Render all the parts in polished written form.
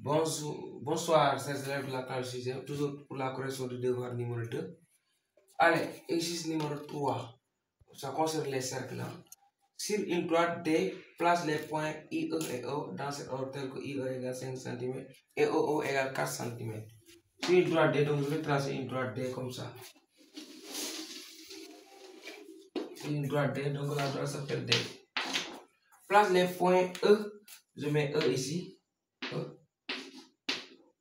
Bonsoir, chers élèves de la classe 6e, toujours pour la correction du devoir numéro 2. Allez, exercice numéro 3, ça concerne les cercles. Sur une droite D, place les points IE et O dans cet ordre tel que IE égale 5 cm et OO égale 4 cm. Sur une droite D, donc je vais tracer une droite D comme ça. Sur une droite D, donc la droite s'appelle D. Place les points E, je mets E ici. E.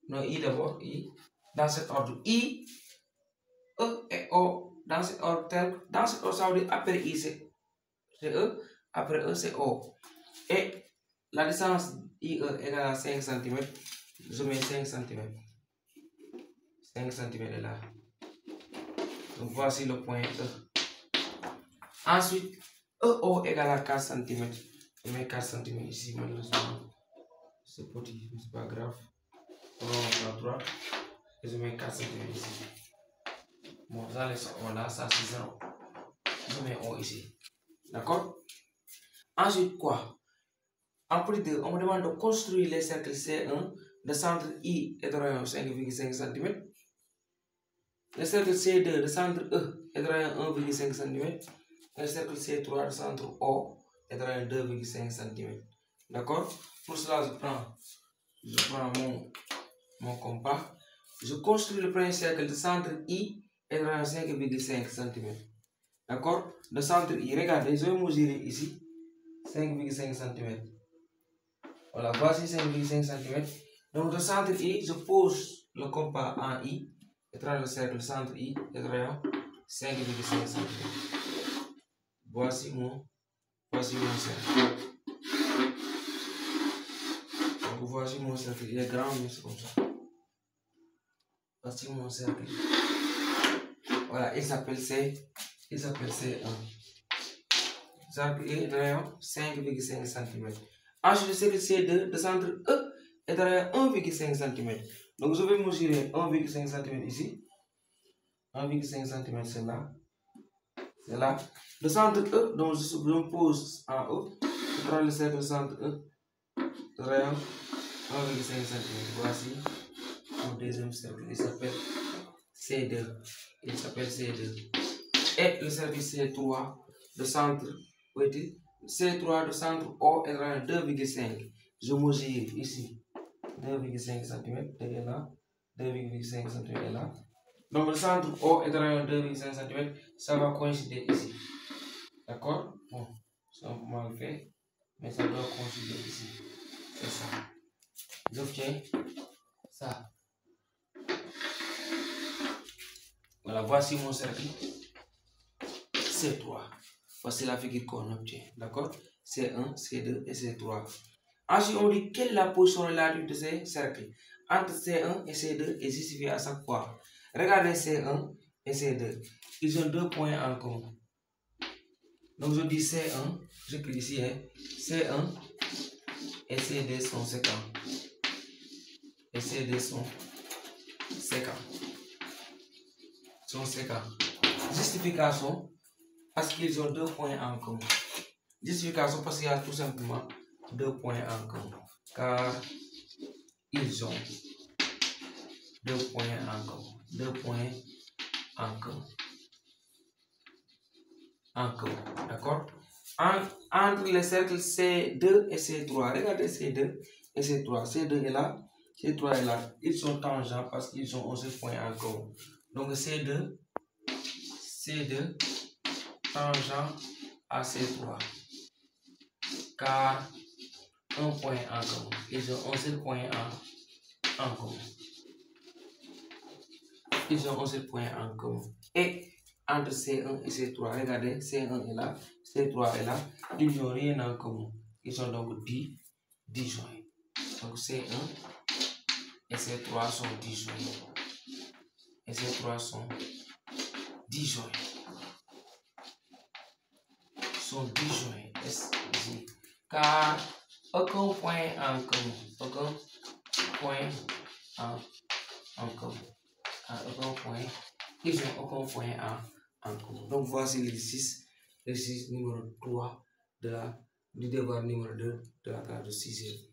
Non, I d'abord, I, dans cet ordre. I, E et O, dans cet ordre tel. Dans cet ordre, ça veut dire après I, c'est E, après E, c'est O. Et la distance IE égale à 5 cm. Je mets 5 cm. 5 cm est là. Donc voici le point E. Ensuite, EO égale à 4 cm. Je mets 4 cm ici, malheureusement. C'est petit, mais c'est pas grave. On à droite. Et je mets 4 cm ici. Bon, ça laisse O là, ça c'est 0. Je mets O ici. D'accord? Ensuite, quoi? En plus de, on me demande de construire les cercles C1 de centre I et de rayon 5,5 cm. Le cercle C2 de centre E et de rayon 1,5 cm. Et le cercle C3 de centre O et de rayon 2,5 cm. D'accord? Pour cela, je prends mon compas. Je construis le premier cercle de centre I et de rayon 5,5 cm. D'accord? De centre I, regardez, je vais mesurer ici 5,5 cm. Voilà, voici 5,5 cm. Donc, de centre I, je pose le compas en I et trace le cercle centre I et de rayon 5,5 cm. Voici mon cercle. Donc, voici mon cercle. Il est grand, mais c'est comme ça. Voici mon cercle. Voilà, il s'appelle C1. Cercle I de rayon 5,5 cm. Ensuite, le cercle C2 de centre E est de rayon 1,5 cm. Donc, je vais mesurer 1,5 cm ici. 1,5 cm, c'est là. C'est là. Le centre E, donc je me pose en haut. Je prends le cercle centre E de rayon 1,5 cm. Voici mon deuxième cercle. Il s'appelle C2. Et le cercle C3 de centre, C3 de centre O est de rayon 2,5. Je mesure ici 2,5 cm. Et là, 2,5 cm est là. Donc le centre O est de rayon 2,5 cm. Ça va coïncider ici. D'accord? Bon, c'est un peu mal fait, mais ça doit coïncider ici. C'est ça. J'obtiens ça. Voilà, voici mon cercle C3. Voici la figure qu'on obtient. D'accord? C1, C2 et C3. Ensuite, on dit quelle est la position relative de ces cercles entre C1 et C2 est justifiée à chaque fois. Regardez C1 et C2. Ils ont deux points en commun. Donc je dis C1, j'écris ici, hein, C1 et C2 sont séquents. Et C2 sont séquents. Justification, parce qu'ils ont deux points en commun. Justification, parce qu'il y a tout simplement deux points en commun. Car ils ont deux points en commun. Deux points en commun. D'accord? Entre les cercles C2 et C3, regardez C2 et C3. C2 est là, C3 est là. Ils sont tangents parce qu'ils ont 11 points en commun. Donc C2 tangent à C3. Car un point en commun. Ils ont 11 points en commun. Ils ont 11 points en commun. Et entre C1 et C3, regardez, C1 est là, C3 est là, ils n'ont rien en commun. Ils sont donc disjoints. Donc C1 et C3 sont disjoints. Et C3 sont disjoints. Car aucun point en commun. Aucun point en commun. Aucun point. Ils n'ont aucun point en commun. Donc voici l'exercice numéro 3 du devoir numéro 2 de la classe de 6e.